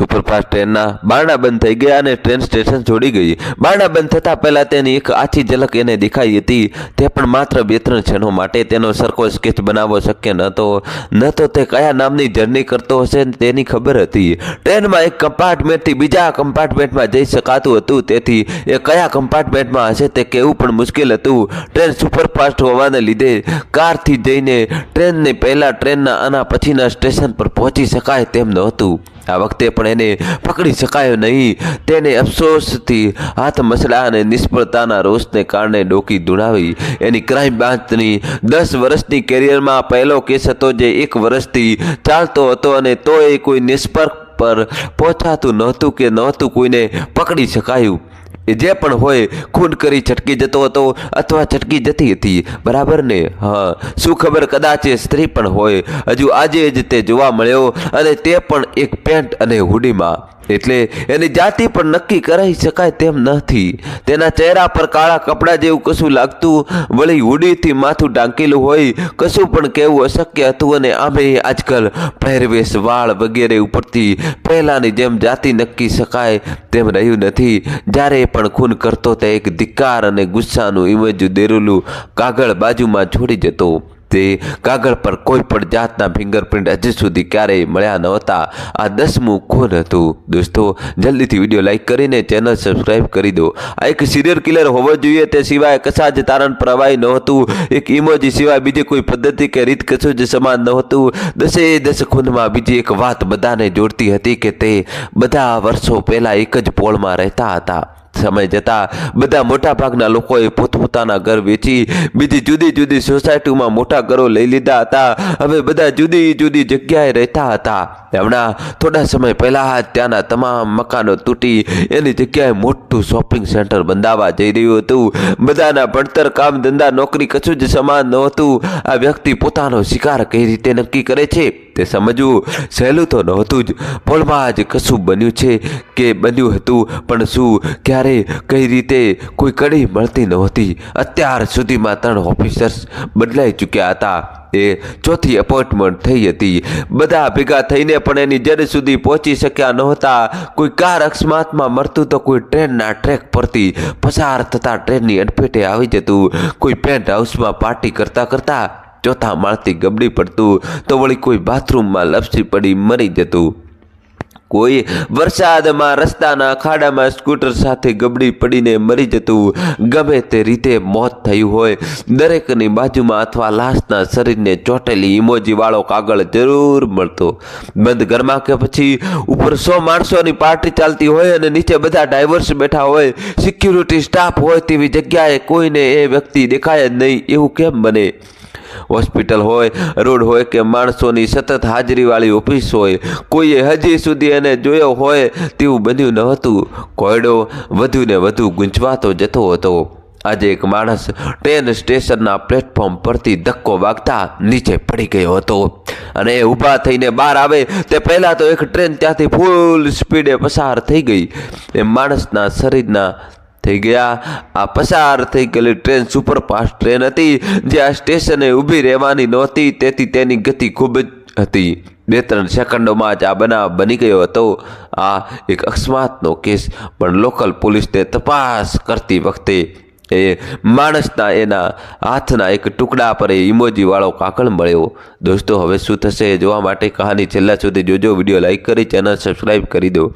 Superfast ટ્રેનના બારણા બંધ થઈ ગયા અને ટ્રેન સ્ટેશન છોડી ગઈ। બારણા બંધ થતાં પહેલાં તેની એક આછી ઝલક એને દેખાઈ હતી, તે પણ માત્ર 2-3 ક્ષણો માટે। તેનો સરખો સ્કેચ બનાવવો શક્ય ન તો તે કયા નામની જર્ની કરતો હશે તેની ખબર હતી। ટ્રેનમાં એક કમ્પાર્ટમેન્ટથી બીજા કમ્પાર્ટમેન્ટમાં જઈ શકાતું હતું, તેથી એ કયા કમ્પાર્ટમેન્ટમાં હશે તે કહેવું પણ મુશ્કેલ હતું। ટ્રેન સુપરફાસ્ટ હોવાને લીધે કારથી જઈને ટ્રેનને પહેલા ટ્રેનના આના પછીના સ્ટેશન પર પહોંચી શકાય તેમ નહોતું। આ વખતે પણ એને પકડી શકાયો નહીં। તેને અફસોસથી હાથ મસળા અને નિષ્ફળતાના રોષને કારણે ડોકી ધૂણાવી। એની ક્રાઇમ બ્રાન્ચની 10 વર્ષની કેરિયરમાં પહેલો કેસ હતો જે 1 વર્ષથી ચાલતો હતો, અને તોય કોઈ નિષ્કર્ષ પર પહોંચાતું નહોતું કોઈને પકડી શકાયું। જે પણ હોય ખૂન કરી છટકી જતો હતો અથવા છટકી જતી હતી, બરાબર ને? હા, શું ખબર કદાચ એ સ્ત્રી પણ હોય। હજુ આજે જ તે જોવા મળ્યો, અને તે પણ એક પેન્ટ અને હુડીમાં, એટલે એની જાતિ પણ નક્કી કરી શકાય તેમ નથી। તેના ચહેરા પર કાળા કપડાં જેવું કશું લાગતું, વળી હુડીથી માથું ઢાંકેલું હોય, કશું પણ કહેવું અશક્ય હતું। અને આમે આજકાલ પહેરવેશ, વાળ વગેરે ઉપરથી પહેલાંની જેમ જાતિ નક્કી શકાય તેમ રહ્યું નથી। જ્યારે પણ ખૂન કરતો તે એક ધિક્કાર અને ગુસ્સાનું ઇમેજ દોરેલું કાગળ બાજુમાં છોડી જતો। તે કાગળ પર કોઈ પણ જાતના ફિંગરપ્રિન્ટ હજી સુધી ક્યારેય મળ્યા નહોતા। આ 10મું ખૂન હતું। દોસ્તો, જલ્દીથી વિડીયો લાઇક કરીને ચેનલ સબસ્ક્રાઈબ કરી દો। આ એક સિરિયલ કિલર હોવો જોઈએ, તે સિવાય કશા જ તારણ પ્રવાહી નહોતું। એક ઇમોજી સિવાય બીજી કોઈ પદ્ધતિ કે રીત કશું જ સમાન નહોતું। 10 ખૂનમાં બીજી એક વાત બધાને જોડતી હતી કે તે બધા વર્ષો પહેલાં એક જ પોળમાં રહેતા હતા। સમય જતાં બધા મોટાભાગના લોકોએ પોતપોતાના ઘર વેચી બીજી જુદી સોસાયટીમાં મોટા ઘરો લઈ લીધા હતા। હવે બધા જુદી જગ્યાએ રહેતા હતા। હમણાં થોડા સમય પહેલાં ત્યાંના તમામ મકાનો તૂટી એની જગ્યાએ મોટું શોપિંગ સેન્ટર બંધાવા જઈ રહ્યું હતું। બધાના ભણતર, કામ ધંધા, નોકરી કશું જ સમાન નહોતું। આ વ્યક્તિ પોતાનો શિકાર કઈ રીતે નક્કી કરે છે તે સમજવું સહેલું તો નહોતું જ। પોળમાં જ કશું બન્યું છે કે બન્યું હતું, પણ શું, ક્યારે, કઈ રીતે, કોઈ કડી મળતી નહોતી। અત્યાર સુધીમાં 3 ઓફિસર્સ બદલાઈ ચૂક્યા હતા। એ 4થી એપોઇન્ટમેન્ટ થઈ હતી। બધા ભેગા થઈને પણ એની જડ સુધી પહોંચી શક્યા નહોતા। કોઈ કાર અકસ્માતમાં મરતું તો કોઈ ટ્રેનના ટ્રેક પરથી પસાર થતા ટ્રેનની અડફેટે આવી જતું। કોઈ પેન્ટ હાઉસમાં પાર્ટી કરતા 4થા માળથી ગબડી પડતું, તો વળી કોઈ બાથરૂમમાં લપસી પડી મરી જતું। કોઈ વરસાદમાં રસ્તાના ખાડામાં સ્કૂટર સાથે ગબડી પડીને મરી જતું। ગમે તે રીતે મોત થયું હોય, દરેકની બાજુમાં અથવા લાશના શરીરને ચોટેલી ઇમોજીવાળો કાગળ જરૂર મળતો। બંધ ઘરમાં કે પછી ઉપર 100 માણસોની પાર્ટી ચાલતી હોય અને નીચે બધા ડ્રાઈવર્સ બેઠા હોય, સિક્યુરિટી સ્ટાફ હોય, તેવી જગ્યાએ કોઈને એ વ્યક્તિ દેખાય જ નહીં એવું કેમ બને? હોસ્પિટલ હોય, રોડ હોય કે માણસોની સતત હાજરીવાળી ઓફિસ હોય, કોઈએ હજી સુધી એને જોયો હોય તેવું બન્યું નહોતું। કોયડો વધુ ને વધુ ગૂંચવાતો જતો હતો। આજે એક માણસ ટ્રેન સ્ટેશનના પ્લેટફોર્મ પરથી ધક્કો વાગતા નીચે પડી ગયો હતો, અને એ ઊભા થઈને બહાર આવે તે પહેલાં તો એક ટ્રેન ત્યાંથી ફૂલ સ્પીડે પસાર થઈ ગઈ। એ માણસના શરીરના થઈ ગયા। આ પસાર થઈ ગયેલી ટ્રેન સુપરફાસ્ટ ટ્રેન હતી, જે આ સ્ટેશને ઊભી રહેવાની નહોતી, તેથી તેની ગતિ ખૂબ જ હતી। 2-3 સેકન્ડોમાં જ આ બનાવ બની ગયો હતો। આ એક અકસ્માતનો કેસ, પણ લોકલ પોલીસને તપાસ કરતી વખતે એ માણસના એના હાથના એક ટુકડા પર એ ઇમોજીવાળો કાગળ મળ્યો। દોસ્તો, હવે શું થશે જોવા માટે કહાની છેલ્લા સુધી જોજો। વિડીયો લાઇક કરી ચેનલ સબસ્ક્રાઈબ કરી દો।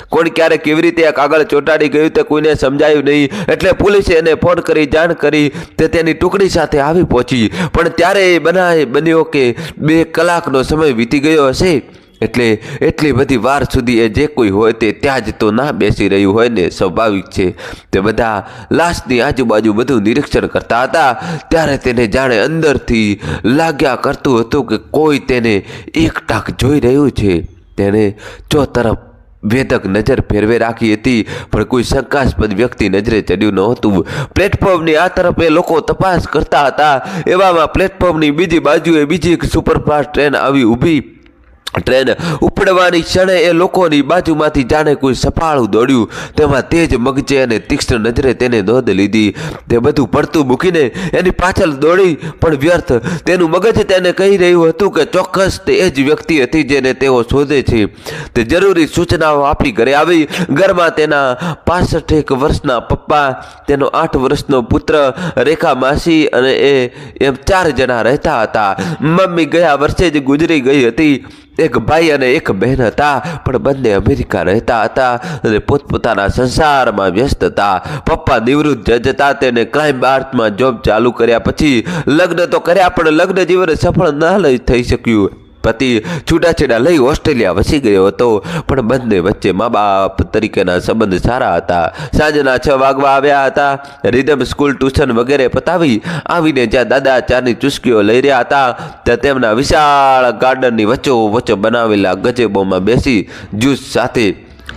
કોણ ક્યારે કેવી રીતે આ કાગળ ચોંટાડી ગયું તે કોઈને સમજાયું નહીં, એટલે પોલીસે એને ફોન કરી જાણ કરી। તે તેની ટુકડી સાથે આવી પહોંચી, પણ ત્યારે એ બન્યો કે 2 કલાકનો સમય વીતી ગયો હશે। એટલે એટલી બધી વાર સુધી એ જે કોઈ હોય તે ત્યાં જ તો ના બેસી રહ્યું હોય ને, સ્વાભાવિક છે। તે બધા લાશની આજુબાજુ બધું નિરીક્ષણ કરતા હતા, ત્યારે તેને જાણે અંદરથી લાગ્યા કરતું હતું કે કોઈ તેને એકટાક જોઈ રહ્યું છે। તેને ચોતરફ વેધક નજર ફેરવે રાખી હતી, પણ કોઈ શંકાસ્પદ વ્યક્તિ નજરે ચડ્યું નહોતું। પ્લેટફોર્મની આ તરફ એ લોકો તપાસ કરતા હતા। એવામાં પ્લેટફોર્મની બીજી બાજુએ બીજી એક સુપરફાસ્ટ ટ્રેન આવી ઊભી, ટ્રેન ઉપડવાની ક્ષણે એ લોકોની બાજુમાંથી જાણે કોઈ સફાળું દોડ્યું. તેમાં તેજ મગજે અને તીક્ષ્ણ નજરે તેને નોંધ લીધી. તે બધું પડતું મૂકીને એની પાછળ દોડી, પણ વ્યર્થ. તેનું મગજ તેને કહી રહ્યું હતું કે ચોક્કસ તે એ જ વ્યક્તિ હતી જેને તેઓ શોધે છે. તે જરૂરી સૂચનાઓ આપી ઘરે આવી. ઘરમાં તેના 65 વર્ષના પપ્પા, તેનો 8 વર્ષનો પુત્ર, રેખા માસી અને એમ 4 જણા રહેતા હતા. મમ્મી ગયા વર્ષે જ ગુજરી ગઈ હતી. એક ભાઈ અને એક બહેન હતા, પણ બંને અમેરિકા રહેતા હતા અને પોતપોતાના સંસારમાં વ્યસ્ત હતા. પપ્પા નિવૃત્ત જજ હતા. તેને ક્રાઇમ બ્રાન્ચમાં જોબ ચાલુ કર્યા પછી લગ્ન તો કર્યા, પણ લગ્ન જીવન સફળ ન થઈ શક્યું. પતિ છૂટાછેડા લઈ ઓસ્ટ્રેલિયા વસી ગયો હતો, પણ બંને વચ્ચે મા બાપ તરીકેના સંબંધ સારા હતા. સાંજના 6 વાગવા આવ્યા હતા. રિધમ સ્કૂલ, ટ્યુશન વગેરે પતાવી આવીને જ્યાં દાદા ચાની ચુસ્કીઓ લઈ રહ્યા હતા, ત્યાં તેમના વિશાળ ગાર્ડનની વચ્ચોવચ્ચ બનાવેલા ગજેબોમાં બેસી જ્યુસ સાથે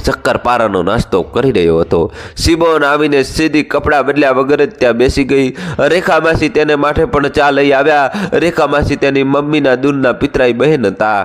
શક્કરપારાનો નાસ્તો કરી રહ્યો હતો. સિમોન આવીને સીધી કપડાં બદલ્યા વગર જ ત્યાં બેસી ગઈ. રેખા માસી તેને માટે પણ ચા લઈ આવ્યા. રેખા માસી તેની મમ્મીના દૂરના પિતરાઈ બહેન હતા,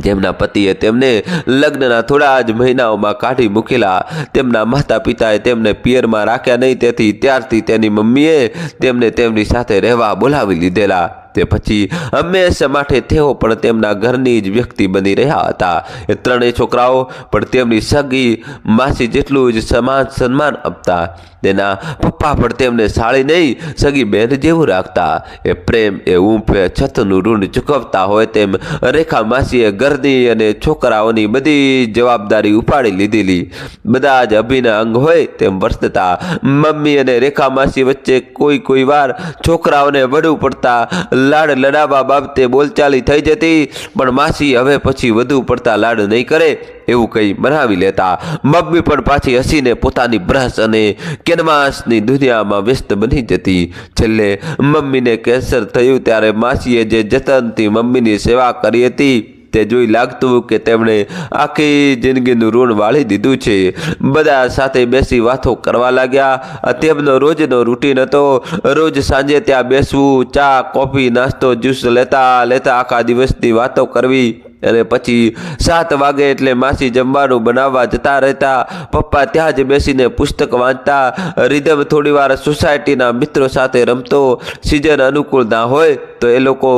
જેમના પતિએ તેમને લગ્નના થોડા જ મહિનાઓમાં કાઢી મૂકેલા. તેમના માતા પિતાએ તેમને પિયરમાં રાખ્યા નહીં, તેથી ત્યારથી તેની મમ્મીએ તેમને તેમની સાથે રહેવા બોલાવી લીધેલા. તે પછી હંમેશા માટે તેઓ પણ તેમના ઘરની જ વ્યક્તિ બની રહ્યા હતા. એ 3 છોકરાઓ પણ તેમની સગી માસી જેટલું જ સમાન સન્માન આપતા. તેના પપ્પા પણ તેમને સાળી નહીં, સગી બહેન જેવું રાખતા. એ પ્રેમ, એ ઊંફ, એ છતનું ઋણ ચૂકવતા હોય તેમ રેખા માસીએ ઘરની અને છોકરાઓની બધી જવાબદારી ઉપાડી લીધેલી. બધા જ અભિન્ન અંગ હોય તેમ વર્તતા. મમ્મી અને રેખા માસી વચ્ચે કોઈ વાર છોકરાઓને વડું પડતા લાડ લડાવવા બાબતે બોલચાલી થઈ જતી, પણ માસી હવે પછી વધુ પડતા લાડ નહીં કરે એવું કંઈ બનાવી લેતા. મમ્મી પણ પાછી હસીને પોતાની બ્રશ અને કેનવાસની દુનિયામાં વ્યસ્ત બની જતી. છેલ્લે મમ્મીને કેન્સર થયું ત્યારે માસીએ જે જતનથી મમ્મીની સેવા કરી હતી તે જોઈ લાગતું કે તેમણે આખી જિંદગીનું ઋણ વાળી દીધું છે. બધા સાથે બેસી વાતો કરવા લાગ્યા. તેમનો રોજનો રૂટીન હતો. રોજ સાંજે ત્યાં બેસવું, ચા, કોફી, નાસ્તો, જ્યુસ લેતા આખા દિવસની વાતો કરવી, અને પછી 7 વાગે એટલે માસી જમવાનું બનાવવા જતા રહેતા. પપ્પા ત્યાં જ બેસીને પુસ્તક વાંચતા. રિધમ થોડીવાર સોસાયટીના મિત્રો સાથે રમતો. સિઝન અનુકૂળ ના હોય તો એ લોકો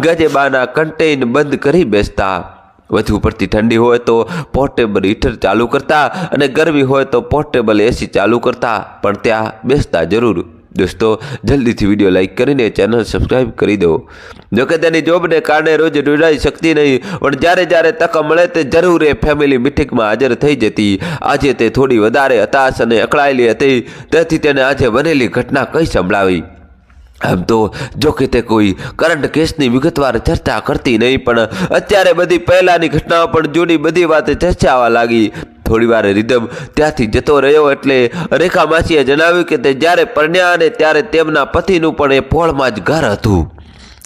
ગજેબાના કન્ટેઈન બંધ કરી બેસતા. વધુ પડતી ઠંડી હોય તો પોર્ટેબલ હીટર ચાલુ કરતા, અને ગરમી હોય તો પોર્ટેબલ એસી ચાલુ કરતા, પણ ત્યાં બેસતા જરૂર. દોસ્તો, જલ્દીથી વિડીયો લાઈક કરીને ચેનલ સબસ્ક્રાઈબ કરી દો. જોકે તેની જોબને કારણે રોજ જોડાઈ શકતી નહીં, પણ જ્યારે તક મળે તે જરૂર એ ફેમિલી મિટિંગમાં હાજર થઈ જતી. આજે તે થોડી વધારે હતાશ અને અકળાયેલી હતી, તેથી તેને આજે બનેલી ઘટના કઈ સંભળાવી. આમ તો જોકે તે કોઈ કરંટ કેસની વિગતવાર ચર્ચા કરતી નહીં, પણ અત્યારે બધી પહેલાની ઘટનાઓ પણ જૂની બધી વાતે ચર્ચાવા લાગી. થોડી વાર રિધમ ત્યાંથી જતો રહ્યો એટલે રેખા માસીએ જણાવ્યું કે તે જ્યારે પરણ્યા અને ત્યારે તેમના પતિનું પણ એ પોળમાં જ ઘર હતું,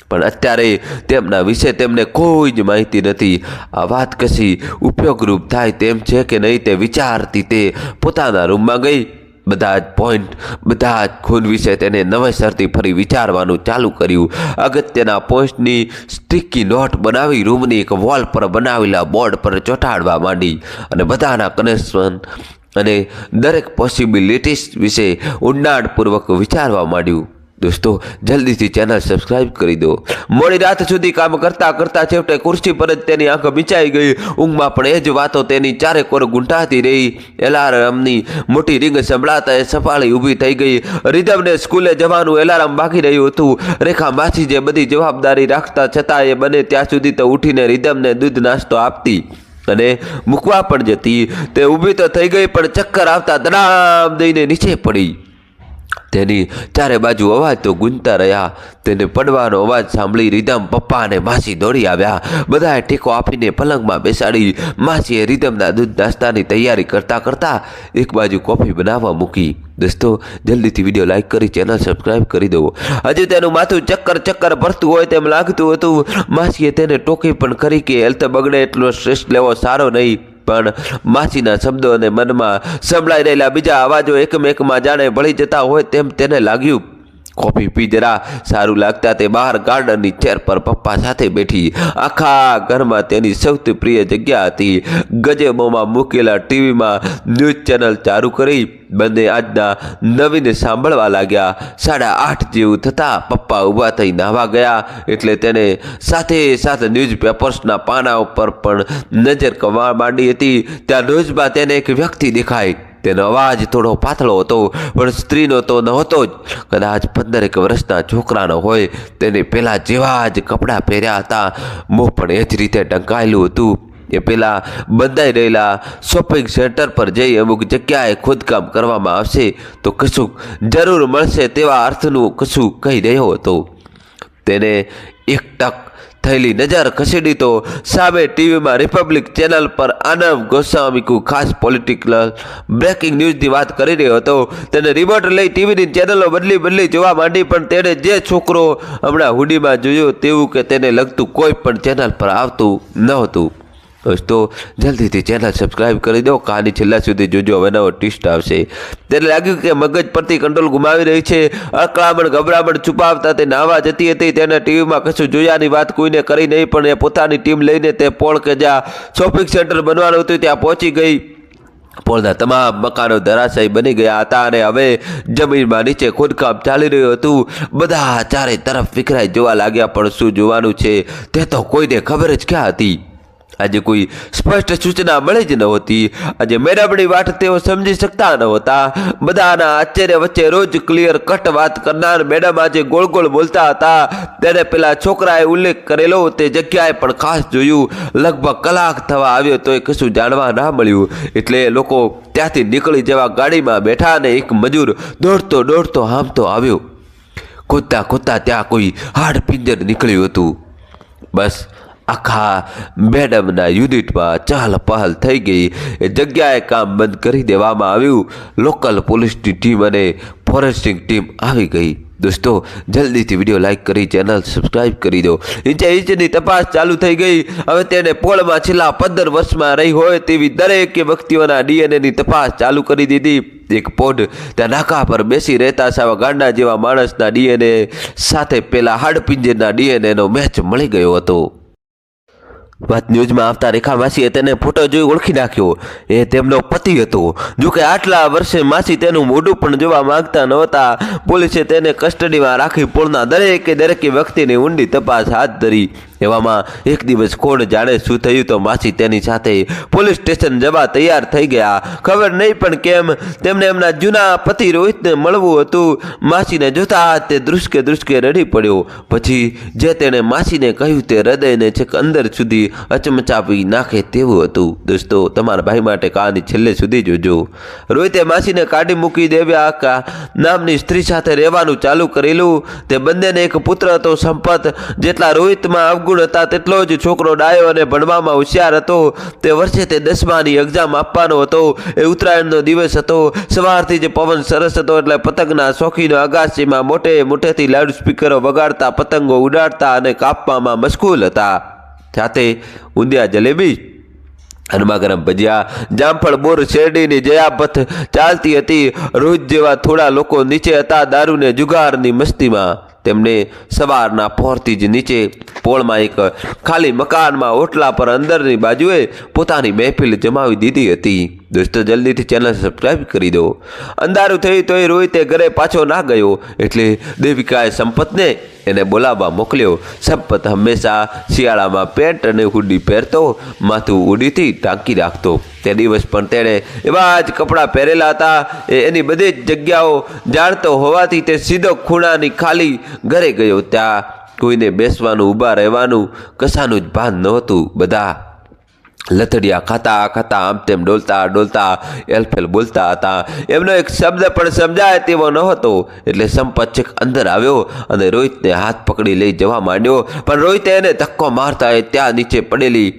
પણ અત્યારે તેમના વિશે તેમને કોઈ જ માહિતી નથી. આ વાત કશી ઉપયોગરૂપ થાય તેમ છે કે નહીં તે વિચારતી તે પોતાના રૂમમાં ગઈ. બધા જ પોઈન્ટ, બધા જ ખૂન વિશે તેને નવેસરથી ફરી વિચારવાનું ચાલુ કર્યું. અગત્યના પોઈન્ટની સ્ટીકી નોટ બનાવી રૂમની એક વોલ પર બનાવેલા બોર્ડ પર ચોંટાડવા માંડી, અને બધાના કનેક્શન અને દરેક પોસિબિલિટીઝ વિશે ઊંડાણપૂર્વક વિચારવા માંડ્યું. દોસ્તો, જલ્દીથી ચેનલ સબસ્ક્રાઈબ કરી દો. મોડી રાત સુધી કામ કરતા છેવટે ખુરશી પર જ તેની આંખ મીચાઈ ગઈ. ઊંઘમાં પણ એ જ વાતો તેની ચારેકોર ગુંટાતી રહી. એલાર્મની મોટી રીંગ સંભળાતા એ સફાળી ઊભી થઈ ગઈ. રિધમને સ્કૂલે જવાનું એલાર્મ વાગી રહ્યું હતું. રેખા માસી જે બધી જવાબદારી રાખતા છતાં એ બને ત્યાં સુધી તો ઉઠીને રિધમને દૂધ નાસ્તો આપતી અને મૂકવા પણ જતી. તે ઊભી તો થઈ ગઈ, પણ ચક્કર આવતા દડામ દઈને નીચે પડી. તેની ચારે બાજુ અવાજ તો ગુંજતા રહ્યા. તેને પડવાનો અવાજ સાંભળી રિધમ, પપ્પા અને માસી દોડી આવ્યા. બધાએ ટેકો આપીને પલંગમાં બેસાડી. માસીએ રિધમના દૂધ નાસ્તાની તૈયારી કરતા એક બાજુ કોફી બનાવવા મૂકી. દોસ્તો, જલ્દીથી વિડીયો લાઈક કરી ચેનલ સબસ્ક્રાઈબ કરી દો. હજુ તેનું માથું ચક્કર ભરતું હોય તેમ લાગતું હતું. માસીએ તેને ટોકી પણ કરી કે હેલ્થ બગડે એટલો સ્ટ્રેસ લેવો સારો નહીં, પણ માસીના શબ્દો અને મનમાં સંભળાઈ રહેલા બીજા અવાજો એકમેકમાં જાણે ભળી જતા હોય તેમ તેને લાગ્યું. કોફી પી જરા સારું લાગતા તે બહાર ગાર્ડનની ચેર પર પપ્પા સાથે બેઠી. આખા ઘરમાં તેની સૌથી પ્રિય જગ્યા હતી. ગજેબોમાં મૂકેલા ટીવીમાં ન્યૂઝ ચેનલ ચાલુ કરી બંને આજના નવીન સાંભળવા લાગ્યા. 8:30 જેવું થતાં પપ્પા ઊભા થઈ નાહવા ગયા એટલે તેને સાથે સાથે ન્યૂઝપેપર્સના પાના ઉપર પણ નજર કરવા માંડી હતી. ત્યાં ન્યૂઝમાં તેને એક વ્યક્તિ દેખાય. તેનો અવાજ થોડો પાતળો હતો પણ સ્ત્રીનો તો નહોતો જ. કદાચ 15 વર્ષના છોકરાનો હોય. તેને પેલા જેવા જ કપડાં પહેર્યા હતા. મોં પણ એ જ રીતે ઢંકાયેલું હતું. એ પેલા બંધાઈ રહેલા શોપિંગ સેન્ટર પર જઈ અમુક જગ્યાએ ખોદકામ કરવામાં આવશે તો કશું જરૂર મળશે તેવા અર્થનું કશું કહી રહ્યો હતો. તેને એકટક થયેલી નજર ખસેડી તો સામે ટીવીમાં રિપબ્લિક ચેનલ પર આનંદ ગોસ્વામીકુ ખાસ પોલિટિકલ બ્રેકિંગ ન્યૂઝની વાત કરી રહ્યો હતો. તેને રિમોટ લઈ ટીવીની ચેનલો બદલી જોવા માંડી પણ તેણે જે છોકરો હમણાં હુડીમાં જોયો તેવું કે તેને લગતું કોઈ પણ ચેનલ પર આવતું નહોતું. દોસ્તો જલ્દીથી ચેનલ સબસ્ક્રાઈબ કરી દો. કહાની છેલ્લા સુધી જોજો, હવે નવો ટ્વિસ્ટ આવશે. તેને લાગ્યું કે મગજ પરથી કંટ્રોલ ગુમાવી રહી છે. અકળામણ ગભરામણ છુપાવતા તે નાહવા જતી હતી. તેને ટીવીમાં કશું જોયાની વાત કોઈને કરી નહીં પણ એ પોતાની ટીમ લઈને તે પોળ કે જ્યાં શોપિંગ સેન્ટર બનવાનું હતું ત્યાં પહોંચી ગઈ. પોળના તમામ મકાનો ધરાશાયી બની ગયા હતા અને હવે જમીનમાં નીચે ખોદકામ ચાલી રહ્યું હતું. બધા ચારે તરફ વિખરાઈ જોવા લાગ્યા પણ શું જોવાનું છે તે તો કોઈને ખબર જ ક્યાં હતી. આજે કોઈ સ્પષ્ટ સૂચના મળી જ નહોતી. આજે મેડમની વાત તેઓ સમજી શકતા નહોતા. બધાના આશ્ચર્ય વચ્ચે રોજ ક્લિયર કટ વાત કરનાર મેડમ આજે ગોળ ગોળ બોલતા હતા. તેને પેલા છોકરાએ ઉલ્લેખ કરેલો તે જગ્યાએ પણ ખાસ જોયું. લગભગ કલાક થવા આવ્યો તોય કશું જાણવા ના મળ્યું એટલે લોકો ત્યાંથી નીકળી જવા ગાડીમાં બેઠા અને એક મજૂર દોડતો હામતો આવ્યો. ખોદતા ત્યાં કોઈ હાડપિંજર નીકળ્યું હતું. બસ આખા મેડમના યુનિટમાં ચહલ પહલ થઈ ગઈ. એ જગ્યાએ કામ બંધ કરી દેવામાં આવ્યું. લોકલ પોલીસની ટીમ અને ફોરેન્સિક ટીમ આવી ગઈ. દોસ્તો જલ્દીથી વિડીયો લાઈક કરી ચેનલ સબસ્ક્રાઈબ કરી દો. ઇંચની તપાસ ચાલુ થઈ ગઈ. હવે તેને પોળમાં છેલ્લા 15 વર્ષમાં રહી હોય તેવી દરેક વ્યક્તિઓના ડીએનએની તપાસ ચાલુ કરી દીધી. એક પોઢ ત્યાં નાકા પર બેસી રહેતા સાવા ગાંડા જેવા માણસના ડીએનએ સાથે પેલા હાડપિંજરના ડીએનએનો મેચ મળી ગયો હતો. વાત ન્યૂઝમાં આવતા રેખા માસીએ તેને ફોટો જોઈ ઓળખી નાખ્યો. એ તેમનો પતિ હતો. જોકે આટલા વર્ષે માસી તેનું મોઢું પણ જોવા માંગતા નહોતા. પોલીસે તેને કસ્ટડીમાં રાખી પોળના દરેકે વ્યક્તિની ઊંડી તપાસ હાથ ધરી. એવામાં એક દિવસ કોણ જાણે શું થયું તો માસી તેની સાથે પોલીસ સ્ટેશન જવા તૈયાર થઈ ગયા. ખબર નહીં પણ કેમ તેમને એમના જૂના પતિ રોહિતને મળવું હતું. માસીને જોતા તે ધ્રુસકે રડી પડ્યો. પછી જે તેણે માસીને કહ્યું તે હૃદયને છેક અંદર સુધી અચમચાવી નાખે તેવું હતું. દોસ્તો તમારા ભાઈ માટે કહાની છેલ્લે સુધી જોજો. રોહિતે માસીને કાઢી મૂકી દેવ્યા નામની સ્ત્રી સાથે રહેવાનું ચાલુ કરેલું. તે બંનેને એક પુત્ર હતો. સંપત જેટલા રોહિતમાં હતા તેટલો જ છોકરો ડાયો અને ભણવામાં હોશિયાર હતો. તે વર્ષે તે 10માની એક્ઝામ આપવાનો હતો. એ ઉત્તરાયણનો દિવસ હતો. સવારથી જ પવન સરસ હતો એટલે પતંગના શોખીનો અગાસીમાં મોટેથી લાઉડ સ્પીકરો વગાડતા પતંગો ઉડાડતા અને કાપવામાં મશગુલ હતા. સાથે ઊંધિયા જલેબી, ગરમા ભજીયા, જામફળ, બોર, શેરડીની જયાબત ચાલતી હતી. રોજ જેવા થોડા લોકો નીચે હતા દારૂને જુગારની મસ્તીમાં. તેમને સવારના પોરથી જ નીચે પોળમાં એક ખાલી મકાનમાં ઓટલા પર અંદરની બાજુએ પોતાની મહેફિલ જમાવી દીધી હતી. દોસ્તો જલ્દીથી ચેનલ સબસ્ક્રાઈબ કરી દો. અંધારું થયું તોય રોહિતે ઘરે પાછો ના ગયો એટલે દેવિકાએ સંપતને એને બોલાવવા મોકલ્યો. સંપત હંમેશા શિયાળામાં પેન્ટ અને હુડી પહેરતો, માથું ઉડીથી ઢાંકી રાખતો. તે દિવસ પણ તેણે એવા જ કપડાં પહેરેલા હતા. એની બધી જ જગ્યાઓ જાણતો હોવાથી તે સીધો ખૂણાની ખાલી ઘરે ગયો. ત્યાં કોઈને બેસવાનું, ઊભા રહેવાનું કશાનું જ ભાન નહોતું. બધા લથડિયા ખાતા આમ તેમ ડોલતા એલફેલ બોલતા હતા. એમનો એક શબ્દ પણ સમજાય તેવો નહોતો. એટલે સંપત છેક અંદર આવ્યો અને રોહિતને હાથ પકડી લઈ જવા માંડ્યો. પણ રોહિતે એને ધક્કો મારતા એ ત્યાં નીચે પડેલી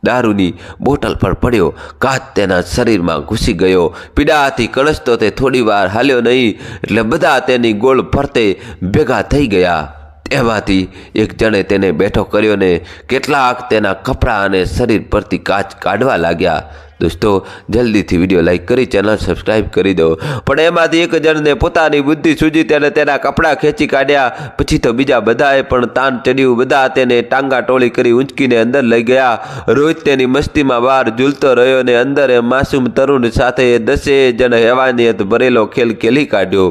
દારૂની બોટલ પર પડ્યો. કાચ તેના શરીરમાં ઘૂસી ગયો. પીડાથી કળસતો તે થોડી વાર હાલ્યો નહીં એટલે બધા તેની ગોળ ફરતે ભેગા થઈ ગયા. એમાંથી એક જણે તેને બેઠો કર્યો ને કેટલાક તેના કપડાં અને શરીર પરથી કાચ કાઢવા લાગ્યા। દોસ્તો જલ્દીથી વિડીયો લાઈક કરી ચેનલ સબસ્ક્રાઈબ કરી દો। પણ એમાંથી એક જણને પોતાની બુદ્ધિ સૂજી તેને તેના કપડાં ખેંચી કાઢ્યા। પછી તો બીજા બધાએ પણ તાન ચડ્યું। બધા તેને ટાંગા ટોળી કરી ઊંચકીને અંદર લઈ ગયા। રોહિત તેની મસ્તીમાં બહાર ઝૂલતો રહ્યો ને અંદર માસૂમ તરુણ સાથે 10 જણ હેવાનિયત ભરેલો ખેલ ખેલી કાઢ્યો।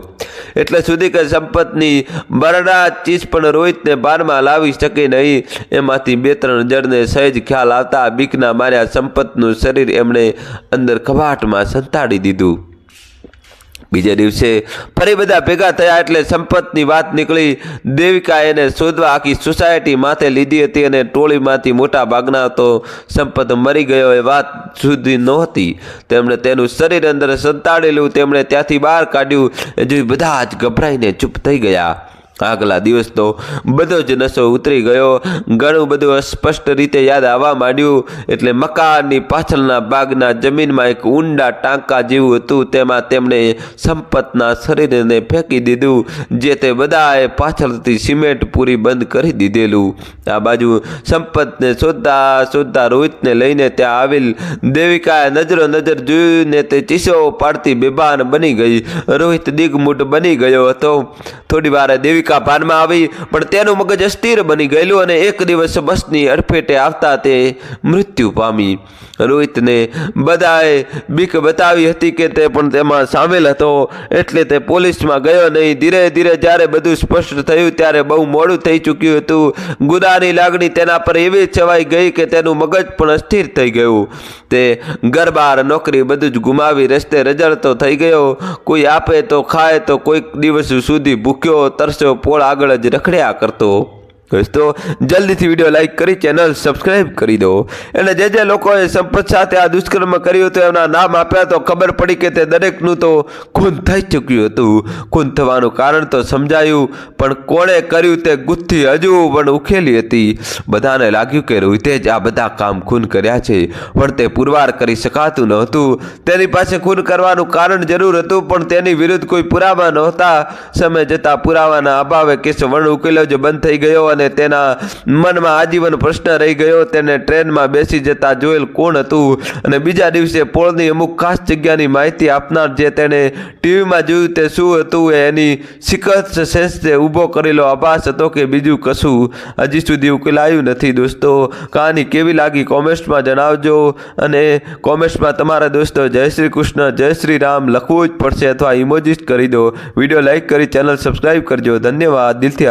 એટલે સુધી કે સંપતની બરડા ચીજ પણ રોહિતને બારમાં લાવી શકે નહીં। એમાંથી 2-3 જણને સહેજ ખ્યાલ આવતા બીકના માર્યા સંપતનું શરીર એમણે અંદર કબાટમાં સંતાડી દીધું। બીજે દિવસે ફરી બધા ભેગા થયા એટલે સંપતની વાત નીકળી। દેવિકા એને શોધવા આખી સોસાયટી માથે લીધી હતી અને ટોળીમાંથી મોટા ભાગના તો સંપત મરી ગયો એ વાત સુધી નહોતી। તેમણે તેનું શરીર અંદર સંતાડેલું તેમણે ત્યાંથી બહાર કાઢ્યું એ જોઈ બધા જ ગભરાઈને ચૂપ થઈ ગયા। આગલા દિવસનો બધો જ નશો ઉતરી ગયો। ઘણું બધું અસ્પષ્ટ રીતે યાદ આવવા માંડ્યું। એટલે મકાનની પાછળના ભાગના જમીનમાં એક ઊંડા ટાંકા જેવું હતું। તેમાં તેમણે સંપતના શરીરને ફેંકી દીધું જે તે બધાએ પાછળથી સિમેન્ટ પૂરી બંધ કરી દીધેલું। આ બાજુ સંપતને શોધતા રોહિતને લઈને ત્યાં આવેલ દેવિકાએ નજરો નજર જોઈને તે ચીસો પાડતી બેભાન બની ગઈ। રોહિત દિગ્મૂઢ બની ગયો હતો। થોડી વાર દેવિકા ભાનમાં આવી પણ તેનું મગજ અસ્થિર બની ગયેલું અને એક દિવસ બસની અડફેટે આવતા તે મૃત્યુ પામી। રોહિતને બધાએ બીક બતાવી હતી કે તે પણ તેમાં સામેલ હતો એટલે તે પોલીસમાં ગયો નહીં। ધીરે ધીરે જ્યારે બધું સ્પષ્ટ થયું ત્યારે બહુ મોડું થઈ ચૂક્યું હતું। ગુનાની લાગણી તેના પર એવી છવાઈ ગઈ કે તેનું મગજ પણ અસ્થિર થઈ ગયું। તે ઘર-બાર નોકરી બધું જ ગુમાવી રસ્તે રજળતો થઈ ગયો। કોઈ આપે તો ખાય તો કોઈક દિવસ સુધી ભૂખ્યો તરસ્યો પોળ આગળ જ રખડ્યા કરતો। દોસ્તો જલ્દીથી વિડીયો લાઈક કરી ચેનલ સબસ્ક્રાઈબ કરી દો। અને જે લોકોએ સંપત સાથે આ દુષ્કર્મ કર્યું હતું એમના નામ આપ્યા તો ખબર પડી કે તે દરેકનું તો ખૂન થઈ ચૂક્યું હતું। ખૂન થવાનું કારણ તો સમજાયું પણ કોણે કર્યું તે ગુથ્થી હજુ પણ ઉકેલી હતી। બધાને લાગ્યું કે રોહિતે જ આ બધા કામ ખૂન કર્યા છે પણ તે પુરવાર કરી શકાતું નહોતું। તેની પાસે ખૂન કરવાનું કારણ જરૂર હતું પણ તેની વિરુદ્ધ કોઈ પુરાવા નહોતા। સમય જતાં પુરાવાના અભાવે કેસ વણ ઉકેલો જ બંધ થઈ ગયો અને તેના મનમાં આજીવન પ્રશ્ન રહી ગયો। તેને ટ્રેનમાં બેસી જતા જોયેલ કોણ હતું અને બીજા દિવસે પોળની અમુક ખાસ જગ્યાની માહિતી આપનાર જે તેણે ટીવીમાં જોયું તે શું હતું એની સિકસ્ત સેન્સે ઊભો કરેલો આભાસ હતો કે બીજું કશું હજી સુધી ઉકેલાયું નથી। દોસ્તો કહાની કેવી લાગી કોમેન્ટ્સમાં જણાવજો અને કોમેન્ટ્સમાં તમારા દોસ્તો જય શ્રી કૃષ્ણ જય શ્રી રામ લખવું જ પડશે અથવા ઇમોજીસ કરી દો। વિડીયો લાઈક કરી ચેનલ સબસ્ક્રાઈબ કરજો। ધન્યવાદ દિલથી।